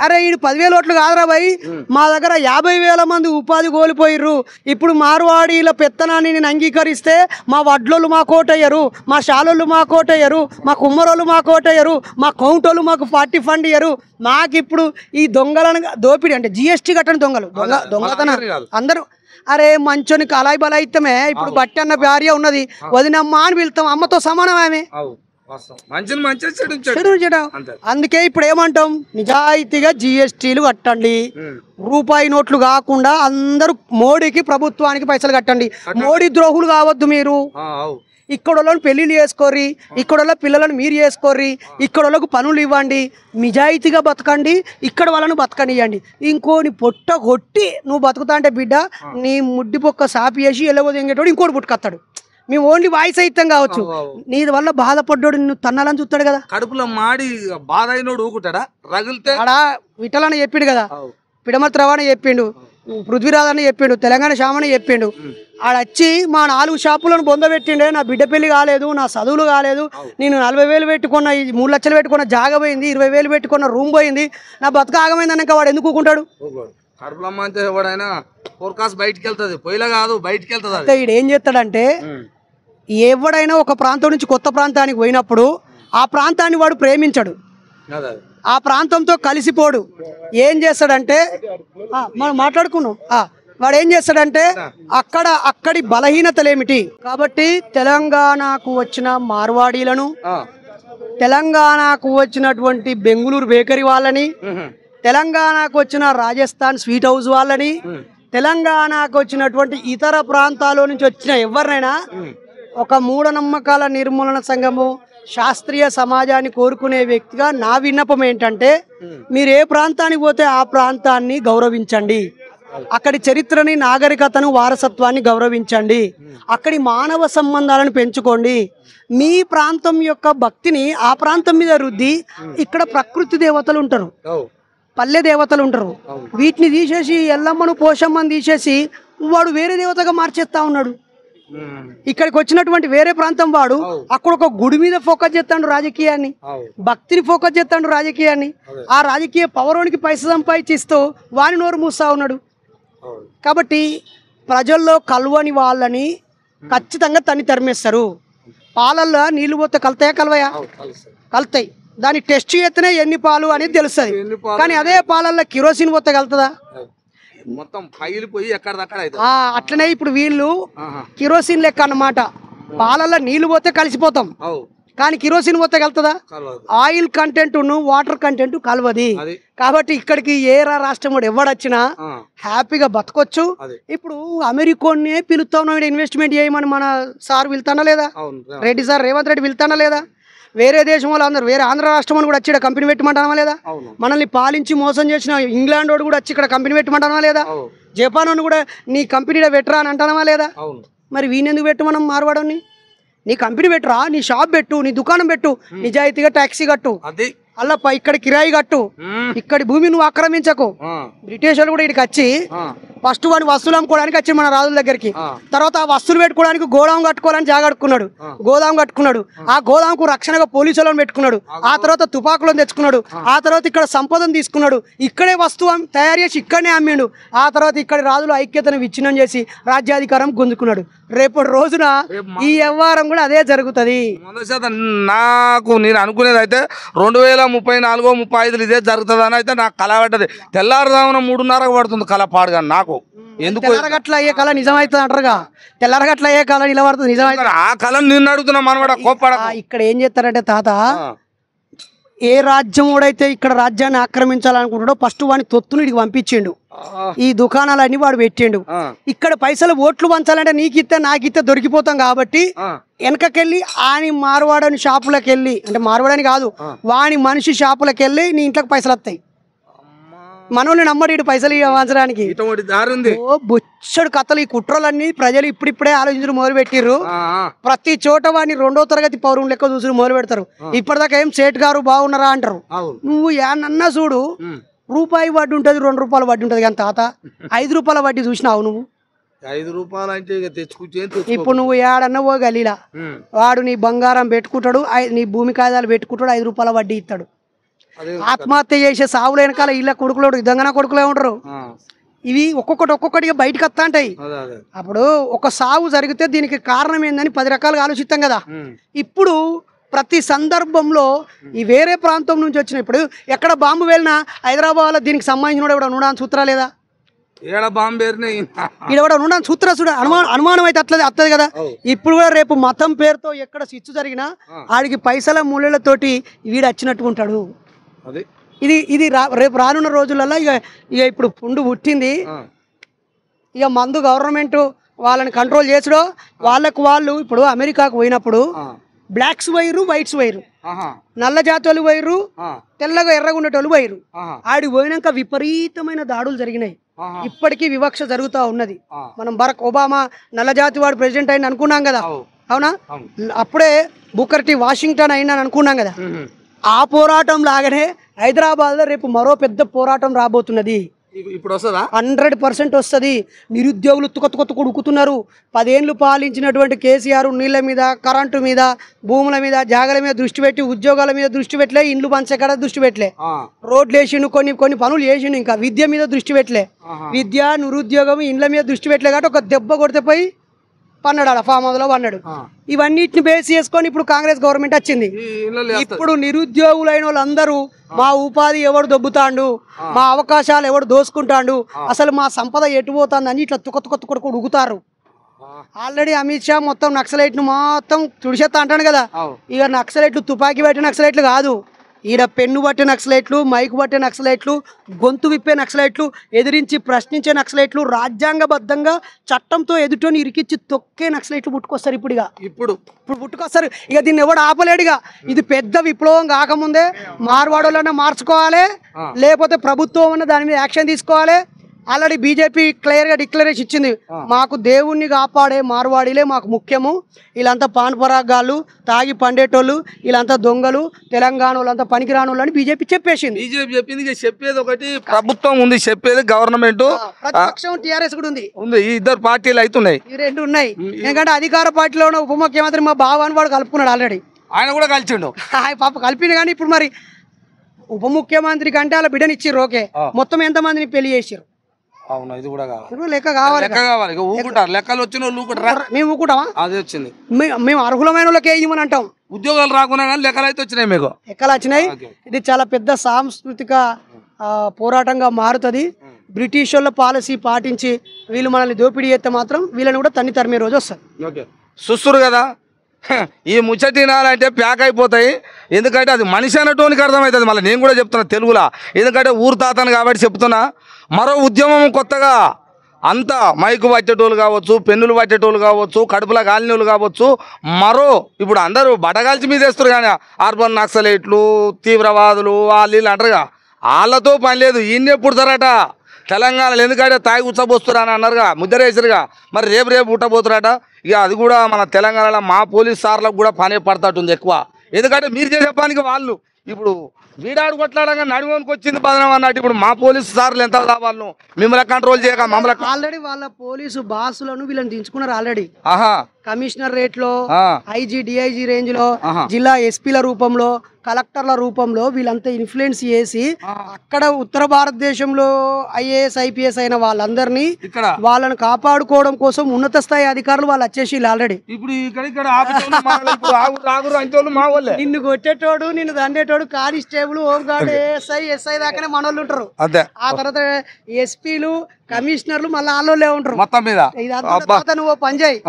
అరే ఈ 10,000 ఓట్లు కాదురా భయ్, మా దగ్గర 50,000 మంది ఉపాధి కోల్పోయిర్రు. ఇప్పుడు మార్వాడీల పెత్తనాన్ని నేను అంగీకరిస్తే మా వడ్లోళ్ళు మా కోటయ్యరు, మా శాలోళ్ళు మా కోటయ్యరు, మా కుమ్మరోళ్ళు మా కోటయ్యరు, మా కౌంటోళ్ళు మాకు 40 ఫండ్ ఇయ్యరు. మాకు ఇప్పుడు ఈ దొంగలను దోపిడి అంటే జిఎస్టీ కట్టని దొంగతనం అందరూ. అరే మంచోనికి అలాయి బలాయిత్తమే. ఇప్పుడు బట్టి అన్న భార్య ఉన్నది, వదినమ్మ అని పిలుస్తాం, అమ్మతో సమానం ఆమె. అందుకే ఇప్పుడు ఏమంటాం, నిజాయితీగా జిఎస్టీలు కట్టండి, రూపాయి నోట్లు కాకుండా అందరూ మోడీకి ప్రభుత్వానికి పైసలు కట్టండి. మోడీ ద్రోహులు కావద్దు మీరు. ఇక్కడ పెళ్లిళ్ళు చేసుకోర్రి, ఇక్కడ పిల్లలను మీరు చేసుకోర్రి, ఇక్కడ పనులు ఇవ్వండి, నిజాయితీగా బతకండి, ఇక్కడ వాళ్ళను బతకనివ్వండి. ఇంకోని పొట్ట కొట్టి నువ్వు బతుకుతా అంటే బిడ్డ నీ ముడ్డి పొక్క సాపి వేసి ఎల్లవో తెంగేటోడు ఇంకోటి పుట్టుకొస్తాడు. మేము ఓన్లీ వాయిస్ అయితం కావచ్చు, నీ వల్ల బాధపడ్డాడు నిన్ను తన్నాలని చూస్తాడు కదా. కడుపులో మాడి బాధ అయినోడు ఊకుంటాడా? రగిలితే ఆడ విఠలని చెప్పిండు కదా, పిడమత్రవాణి చెప్పిండు, పృథ్వీరాజని చెప్పిండు, తెలంగాణ శ్యామని చెప్పిండు. ఆడొచ్చి మా 4 షాపులను బొందబెట్టిండే, నా బిడ్డ పెళ్లి కాలేదు, నా చదువులు కాలేదు, నేను 40,000 పెట్టుకున్న 3 లక్షలు పెట్టుకున్న జాగ పోయింది, 20,000 పెట్టుకున్న రూమ్ పోయింది, నా బతుక ఆగమైంది అన్నాక వాడు ఎందుకు ఊకుంటాడు? కడుపులమ్మ అంటే ఎవడైనా ఫోర్కాస్ట్ బయటికి వెళ్తుంది, పొయ్యిలా కాదు బయటికి వెళ్తుంది. ఈడు ఏం చేస్తాడంటే ఎవడైనా ఒక ప్రాంతం నుంచి కొత్త ప్రాంతానికి పోయినప్పుడు ఆ ప్రాంతాన్ని వాడు ప్రేమించడు, ఆ ప్రాంతంతో కలిసిపోడు. ఏం చేస్తాడంటే మనం మాట్లాడుకున్నాం, వాడు ఏం చేస్తాడంటే అక్కడి బలహీనతలేమిటి. కాబట్టి తెలంగాణకు వచ్చిన మార్వాడీలను, తెలంగాణకు వచ్చినటువంటి బెంగుళూరు బేకరీ వాళ్ళని, తెలంగాణకు వచ్చిన రాజస్థాన్ స్వీట్ హౌస్ వాళ్ళని, తెలంగాణకు వచ్చినటువంటి ఇతర ప్రాంతాల నుంచి వచ్చిన ఎవరినైనా ఒక మూఢనమ్మకాల నిర్మూలన సంఘము, శాస్త్రీయ సమాజాన్ని కోరుకునే వ్యక్తిగా నా విన్నపం ఏంటంటే, మీరు ఏ ప్రాంతానికి పోతే ఆ ప్రాంతాన్ని గౌరవించండి, అక్కడి చరిత్రని, నాగరికతను, వారసత్వాన్ని గౌరవించండి, అక్కడి మానవ సంబంధాలను పెంచుకోండి. మీ ప్రాంతం యొక్క భక్తిని ఆ ప్రాంతం మీద రుద్ది ఇక్కడ ప్రకృతి దేవతలు ఉంటారు, పల్లె దేవతలు ఉంటారు, వీటిని తీసేసి ఎల్లమ్మను పోషమ్మను తీసేసి వాడు వేరే దేవతగా మార్చేస్తా ఉన్నాడు. ఇక్కడికి వచ్చినటువంటి వేరే ప్రాంతం వాడు అక్కడ ఒక గుడి మీద ఫోకస్ చేస్తాడు రాజకీయాన్ని, భక్తిని ఫోకస్ చేస్తాడు రాజకీయాన్ని. ఆ రాజకీయ పవరోనికి పైసలు సంపాదించిస్తూ వాని నోరు మూస్తా ఉన్నాడు. కాబట్టి ప్రజల్లో కలవని వాళ్ళని ఖచ్చితంగా తన్ని తరిమేస్తారు. పాలల్లో నీళ్లు పోతే కలుతాయా? కలవయా? కలుతాయి. దాన్ని టెస్ట్ చేస్తేనే ఎన్ని పాలు అనేది తెలుస్తుంది. కానీ అదే పాలల్లో కిరోసిన్ పోతే కలుతుందా? మొత్తం పగిలిపోయి ఎక్కడదక్కడ. అట్లనే ఇప్పుడు వీళ్ళు కిరోసిన్ లెక్క అన్నమాట. పాలల్లో నీళ్లు పోతే కలిసిపోతాం, కానీ కిరోసిన్ పోతే కలుతుందా? ఆయిల్ కంటెంట్ వాటర్ కంటెంట్ కలవది. కాబట్టి ఇక్కడికి ఏ రాష్ట్రం కూడా ఎవడొచ్చినా హ్యాపీగా బతకొచ్చు. ఇప్పుడు అమెరికానే పిలుస్తా ఉన్నాం ఇన్వెస్ట్మెంట్ చేయమని, మన సార్ వెళ్తానా లేదా? రెడ్డి సార్ రేవంత్ రెడ్డి వెళ్తానా లేదా? వేరే దేశం వాళ్ళు అందరు, వేరే ఆంధ్ర రాష్ట్రం అని కూడా వచ్చి ఇక్కడ కంపెనీ పెట్టమంటామా లేదా? మనల్ని పాలించి మోసం చేసిన ఇంగ్లాండ్ వాడు కూడా వచ్చి ఇక్కడ కంపెనీ పెట్టమంటామా లేదా? జపాన్ వాడిని కూడా నీ కంపెనీలో పెట్టరా అని అంటామా లేదా? మరి వీనెందుకు పెట్టు మనం మార్వాడని? నీ కంపెనీ పెట్టురా, నీ షాప్ పెట్టు, నీ దుకాణం పెట్టు, నిజాయితీగా ట్యాక్సీ కట్టు, అలా ఇక్కడ కిరాయి కట్టు, ఇక్కడి భూమి నువ్వు ఆక్రమించకు. బ్రిటిష్ వాళ్ళు కూడా ఇక్కడికి వచ్చి ఫస్ట్ వాడిని వస్తువులు అమ్ముకోవడానికి వచ్చి మన రాజుల దగ్గరికి. తర్వాత ఆ వస్తువులు పెట్టుకోవడానికి గోదాం కట్టుకోవాలని జాగా కట్టుకున్నాడు, గోదాం కట్టుకున్నాడు. ఆ గోదాంకు రక్షణగా పోలీసులను పెట్టుకున్నాడు. ఆ తర్వాత తుపాకులను తెచ్చుకున్నాడు. ఆ తర్వాత ఇక్కడ సంపదను తీసుకున్నాడు. ఇక్కడే వస్తువు తయారు చేసి ఇక్కడనే అమ్మిండు. ఆ తర్వాత ఇక్కడ రాజుల ఐక్యతను విచ్ఛిన్నం చేసి రాజ్యాధికారం గుంజుకున్నాడు. రేపటి రోజున ఈ వ్యవహారం కూడా అదే జరుగుతుంది. నాకు నేను అనుకునేది అయితే 2034-35 ఇదే జరుగుతుంది అని అయితే నాకు కళ పడ్డది. తెల్లారుదామున 3:30 పడుతుంది కళ పాడుగా నాకు. ఎందుకు తెల్లరగట్ల అయ్యే కళ నిజమవుతుంది అంటారుగా, తెల్లరగట్ల అయ్యే కళ నిలబడుతుంది నిజమవుతుంది. ఆ కళను నిన్ను అడుగుతున్నా మనవాడ కోప్పడ. ఇక్కడ ఏం చేస్తారంటే తాత, ఏ రాజ్యం కూడా ఇక్కడ రాజ్యాన్ని ఆక్రమించాలనుకుంటాడో ఫస్ట్ వాడిని తొత్తుని ఇడికి పంపించిండు. ఈ దుకాణాలన్నీ వాడు పెట్టిండు. ఇక్కడ పైసలు ఓట్లు పంచాలంటే నీకిస్తే నాకిస్తే దొరికిపోతాం కాబట్టి వెనకకెళ్ళి ఆని మార్వాడని షాపులకు వెళ్ళి, అంటే మార్వాడని కాదు వాని మనిషి షాపులకు వెళ్ళి నీ ఇంట్లోకి పైసలు వస్తాయి. మనోళ్ళు నమ్మడు పైసలు పంచడానికి. బొచ్చడు కథలు. ఈ కుట్రలన్నీ ప్రజలు ఇప్పుడిప్పుడే ఆలోచించడం మొదలు పెట్టిర్రు. ప్రతి చోట వాడిని 2వ తరగతి పౌరులు లెక్క చూసి మొదలు పెడతారు. ఇప్పటిదాకా ఏం సేట్ గారు బాగున్నారా అంటారు. నువ్వు ఏమన్నా చూడు, రూపాయి వడ్డీ ఉంటుంది, 2 రూపాయల వడ్డీ ఉంటుంది. కానీ తాత 5 రూపాయల వడ్డీ చూసినావు నువ్వు? 5 రూపాయలు అంటే ఇప్పుడు నువ్వు ఏడన్నా ఓ గలీలా వాడు నీ బంగారం పెట్టుకుంటాడు, నీ భూమి కాగితాలు పెట్టుకుంటాడు, 5 రూపాయల వడ్డీ ఇస్తాడు. ఆత్మహత్య చేసే సావుల వెనకాల ఇళ్ళ కొడుకులు దొంగన కొడుకులే ఉంటారు. ఇవి ఒక్కొక్కటిగా బయటకు వస్తా ఉంటాయి. అప్పుడు ఒక సావు జరిగితే దీనికి కారణం ఏందని 10 రకాలుగా ఆలోచిస్తాం కదా. ఇప్పుడు ప్రతి సందర్భంలో ఈ వేరే ప్రాంతం నుంచి వచ్చిన, ఇప్పుడు ఎక్కడ బాంబు వెళ్ళినా హైదరాబాద్ లో దీనికి సంబంధించిన కూడా నుండా సూత్రా లేదా, ఈడ నుండా సూత్ర చూడ అనుమానం అయితే అట్లది కదా. ఇప్పుడు కూడా రేపు మతం పేరుతో ఎక్కడ సిచ్చు జరిగినా ఆడికి పైసల మూలలతోటి వీడు వచ్చినట్టు ఉంటాడు. ఇది రేపు రానున్న రోజులలో ఇక ఇప్పుడు పుండు పుట్టింది. ఇక మందు గవర్నమెంట్ వాళ్ళని కంట్రోల్ చేసుడో వాళ్ళకు వాళ్ళు. ఇప్పుడు అమెరికాకు పోయినప్పుడు బ్లాక్స్ వైరు, వైట్స్ వైరు, నల్ల జాతోళ్ళు వైరు, తెల్లగా ఎర్రగా ఉండేటోళ్ళు వైరు. ఆడికి పోయినాక విపరీతమైన దాడులు జరిగినాయి. ఇప్పటికీ వివక్ష జరుగుతూ ఉన్నది. మనం బరాక్ ఒబామా నల్ల జాతి వాడు ప్రెసిడెంట్ అయిన అనుకున్నాం కదా, అవునా? అప్పుడే బుకర్ టీ వాషింగ్టన్ అయినా అనుకున్నాం కదా. ఆ పోరాటం లాగానే హైదరాబాద్ లో రేపు మరో పెద్ద పోరాటం రాబోతున్నది. ఇప్పుడు వస్తుందా? 100% వస్తుంది. నిరుద్యోగులు తుకతుకొత్తు ఉడుకుతున్నారు. 10 ఏళ్ళు పాలించినటువంటి కేసీఆర్ నీళ్ల మీద, కరెంటు మీద, భూముల మీద, జాగల మీద దృష్టి పెట్టి, ఉద్యోగాల మీద దృష్టి పెట్టలే, ఇండ్లు పంచకడ దృష్టి పెట్టలే, రోడ్లు వేసిండు, కొన్ని పనులు చేసిండు. ఇంకా విద్య మీద దృష్టి పెట్టలే. విద్య, నిరుద్యోగం, ఇండ్ల మీద దృష్టి పెట్టలే కాబట్టి ఒక దెబ్బ కొడితే పోయి పన్నాడు, ఫామ్ హౌస్ లో పన్నాడు. ఇవన్నిటిని బేస్ చేసుకొని ఇప్పుడు కాంగ్రెస్ గవర్నమెంట్ వచ్చింది. ఇప్పుడు నిరుద్యోగులైన వాళ్ళందరూ మా ఉపాధి ఎవడు దొబ్బుతాండు, మా అవకాశాలు ఎవడు దోసుకుంటాడు, అసలు మా సంపద ఎటు పోతుందని ఇట్లా తుకతుకొత్తు ఉడుగుతారు. ఆల్రెడీ అమిత్ షా మొత్తం నక్సలైట్లు మొత్తం తుడిచేస్తా అంటాడు కదా. ఇక నక్సలైట్లు తుపాకీ పట్టిన నక్సలైట్లు కాదు, ఈడ పెన్ను పట్టే నక్సలైట్లు, మైకు పట్టే నక్సలైట్లు, గొంతు విప్పే నక్సలైట్లు, ఎదిరించి ప్రశ్నించే నక్సలైట్లు, రాజ్యాంగబద్ధంగా చట్టంతో ఎదుటోని ఇరికిచ్చి తొక్కే నక్సలైట్లు పుట్టుకొస్తారు. ఇప్పుడు పుట్టుకొస్తారు. ఇక దీన్ని ఎవడు ఆపలేడుగా. ఇది పెద్ద విప్లవం కాకముందే మార్వాడోళ్ళన్నా మార్చుకోవాలి, లేకపోతే ప్రభుత్వం అన్న దాని మీద యాక్షన్ తీసుకోవాలి. ఆల్రెడీ బీజేపీ క్లియర్ గా డిక్లరేషన్ ఇచ్చింది, మాకు దేవుణ్ణి కాపాడే మార్వాడీలే మాకు ముఖ్యము, వీళ్ళంతా పాన్పరాగాళ్ళు, తాగి పండేటోళ్ళు, వీళ్ళంతా దొంగలు, తెలంగాణ వాళ్ళంతా పనికిరాని వాళ్ళు అని బీజేపీ చెప్పేసింది. బీజేపీ చెప్పింది, చెప్పేది ఒకటి, ప్రభుత్వం ఉంది చెప్పేది, గవర్నమెంట్, ప్రతిపక్షం టీఆర్ఎస్ కూడా ఉంది. ఈ 2 పార్టీలు అవుతున్నాయి, ఈ 2 ఉన్నాయి. ఎందుకంటే అధికార పార్టీలో ఉన్న ఉప ముఖ్యమంత్రి మా బావాని వాడు కలుపుకున్నాడు ఆల్రెడీ. ఆయన కూడా కలిసిండు, పాప కలిపిండు. కానీ ఇప్పుడు మరి ఉప ముఖ్యమంత్రి కంటే అలా బిడ్డని ఇచ్చిర్రు. ఓకే, మొత్తం ఎంత మందిని పెళ్లి చేసిర్రు? అవును, ఇది కూడా కావాలి, లెక్క కావాలి, లెక్కలు వచ్చిన మేము ఊకుంటామా? అది వచ్చింది, మేము అర్హులమైన వాళ్ళకే ఇవ్వమని అంటాం. ఉద్యోగాలు రాకున్నా కానీ లెక్కలు అయితే వచ్చినాయి, మీకు లెక్కలు వచ్చినాయి. ఇది చాలా పెద్ద సాంస్కృతిక పోరాటంగా మారుతుంది. బ్రిటిష్ వాళ్ళ పాలసీ పాటించి వీళ్ళు మనల్ని దోపిడీ చేస్తే మాత్రం వీళ్ళని కూడా తన్ని తరిమే రోజు వస్తుంది. చూస్తురు కదా, ఈ ముచ్చటినాలంటే ప్యాక్ అయిపోతాయి. ఎందుకంటే అది మనిషి అన్నటోనికి అర్థమవుతుంది. మళ్ళీ నేను కూడా చెప్తున్నా తెలుగులో, ఎందుకంటే ఊరు తాతను కాబట్టి చెప్తున్నా. మరో ఉద్యమం కొత్తగా అంతా మైకు పట్టేటోళ్ళు కావచ్చు, పెన్నులు పట్టేటోళ్ళు కావచ్చు, కడుపులో కాలినోళ్ళు కావచ్చు, ఇప్పుడు అందరూ బటగాల్చి మీద వేస్తారు. కానీ అర్బన్ నక్సలైట్లు, తీవ్రవాదులు, వాళ్ళు వీళ్ళు అంటారుగా, వాళ్ళతో పని లేదు. ఈయన పుడతారట తెలంగాణలో, ఎందుకంటే తాగి ఉచ్చబోస్తురా అని అన్నారుగా, ముద్దరేసరుగా. మరి రేపు ఉట్టబోతురాట. ఇక అది కూడా మన తెలంగాణలో మా పోలీస్ సార్లకు కూడా పనే పడతాటుంది ఎక్కువ. ఎందుకంటే మీరు చేసే పనికి వాళ్ళు ఇప్పుడు వీడాడు కొట్లాడగా నడుమోనికి వచ్చింది బదనం అన్నట్టు ఇప్పుడు మా పోలీసు సార్లు ఎంత కావాలి మిమ్మల్ని కంట్రోల్ చేయక మమ్మల్ని ఆల్రెడీ వాళ్ళ పోలీసు బాసులను వీళ్ళని దించుకున్నారు ఆల్రెడీ. ఆహా కమిషనర్ రేట్ లో, ఐజీ డిఐజీ రేంజ్ లో, జిల్లా ఎస్పీల రూపంలో, కలెక్టర్ల రూపంలో వీళ్ళంతా ఇన్ఫ్లుయెన్స్ చేసి అక్కడ ఉత్తర భారతదేశంలో ఐఏఎస్ ఐపీఎస్ అయిన వాళ్ళందరినీ వాళ్ళని కాపాడుకోవడం కోసం ఉన్నత స్థాయి అధికారులు వాళ్ళు వచ్చేసి ఆల్రెడీ. ఇప్పుడు నిన్ను కొట్టేటోడు, నిన్ను దండేటోడు constable, home guard, ASI, SI దాకానే మనోళ్ళు ఉంటారు. ఆ తర్వాత ఎస్పీలు, కమిషనర్లు మళ్ళీ వాళ్ళే ఉంటారు మొత్తం మీద. నువ్వు పనిచేయి,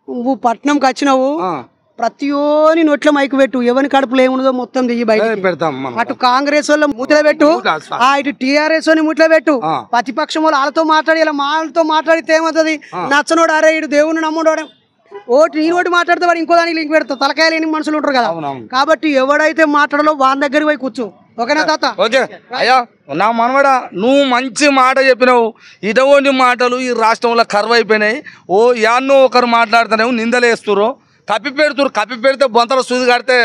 నువ్వు పట్నంకి వచ్చినావు, ప్రతి ఓని నోట్ల మైకు పెట్టు, ఎవరి కడుపులో ఏమున్నదో మొత్తం దిగి బయట పెడతాం. అటు కాంగ్రెస్ వాళ్ళ ముట్ల పెట్టు, ఇటు టీఆర్ఎస్ అని ముట్ల పెట్టు, ప్రతిపక్షం వాళ్ళు వాళ్ళతో మాట్లాడి ఇలా వాళ్ళతో మాట్లాడితే ఏమవుతుంది? నచ్చనోడు అరే ఇటు దేవుని నమ్ముడు ఓటు నీ ఓటు మాట్లాడితే వాడు ఇంకో దానికి లింక్ పెడతావు. తలకాయ లేని మనుషులు ఉంటారు కదా. కాబట్టి ఎవడైతే మాట్లాడాలో వాళ్ళ దగ్గరికి పోయి కూర్చో. ఓకేనా తాత? ఓకే అయ్యా నా మనవడా, నువ్వు మంచి మాట చెప్పినావు. ఇటువంటి మాటలు ఈ రాష్ట్రంలో కరువు అయిపోయినాయి. ఓ యాన్నో ఒకరు మాట్లాడుతున్నావు, నిందలేస్తురు, కప్పి పెడితే బొంతలో సూది కడితే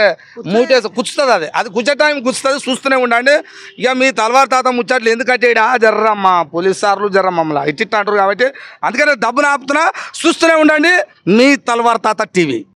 మూటేసి కుచ్చుతుంది. అది కుచ్చే టైం కుచ్చుతుంది, చూస్తూనే ఉండండి. ఇక మీ తలవారు తాత ముచ్చట్లు ఎందుకంటే జర్రమ్మా పోలీస్ సార్లు జర్ర మమ్మల్ని ఇట్టి అంటారు కాబట్టి అందుకనే డబ్బును ఆపుతున్నా. చూస్తూనే ఉండండి మీ తలవారు తాత టీవీ.